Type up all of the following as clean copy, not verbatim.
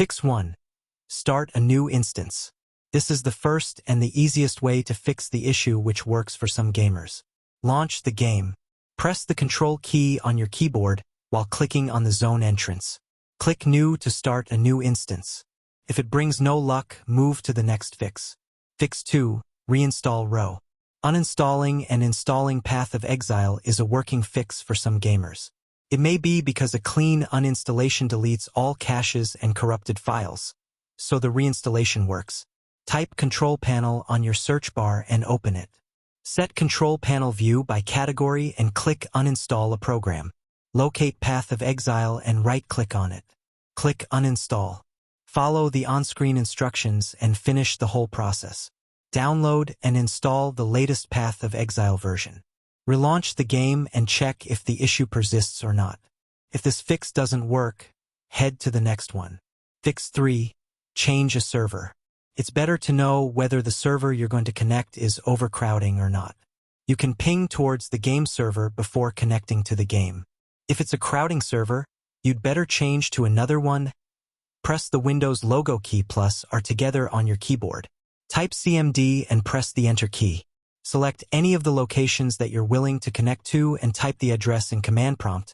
Fix 1. Start a new instance. This is the first and the easiest way to fix the issue, which works for some gamers. Launch the game. Press the Control key on your keyboard while clicking on the zone entrance. Click New to start a new instance. If it brings no luck, move to the next fix. Fix 2. Reinstall row. Uninstalling and installing Path of Exile is a working fix for some gamers. It may be because a clean uninstallation deletes all caches and corrupted files, so the reinstallation works. Type Control Panel on your search bar and open it. Set Control Panel view by category and click Uninstall a program. Locate Path of Exile and right-click on it. Click Uninstall. Follow the on-screen instructions and finish the whole process. Download and install the latest Path of Exile version. Relaunch the game and check if the issue persists or not. If this fix doesn't work, head to the next one. Fix 3. Change a server. It's better to know whether the server you're going to connect is overcrowding or not. You can ping towards the game server before connecting to the game. If it's a crowding server, you'd better change to another one. Press the Windows logo key plus R together on your keyboard. Type CMD and press the Enter key. Select any of the locations that you're willing to connect to and type the address in command prompt.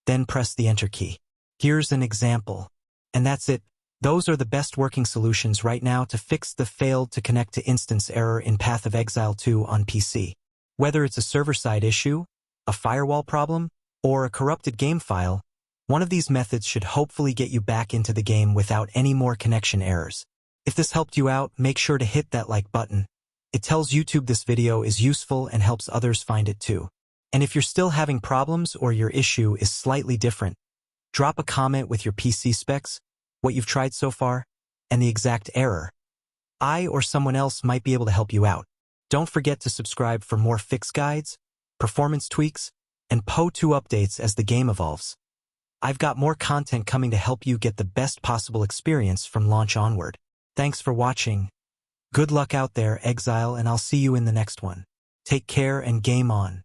Then press the Enter key. Here's an example. And that's it. Those are the best working solutions right now to fix the failed to connect to instance error in Path of Exile 2 on PC. Whether it's a server-side issue, a firewall problem, or a corrupted game file, one of these methods should hopefully get you back into the game without any more connection errors. If this helped you out, make sure to hit that like button. It tells YouTube this video is useful and helps others find it too. And if you're still having problems or your issue is slightly different, drop a comment with your PC specs, what you've tried so far, and the exact error. I or someone else might be able to help you out. Don't forget to subscribe for more fix guides, performance tweaks, and PO2 updates as the game evolves. I've got more content coming to help you get the best possible experience from launch onward. Thanks for watching. Good luck out there, Exile, and I'll see you in the next one. Take care and game on.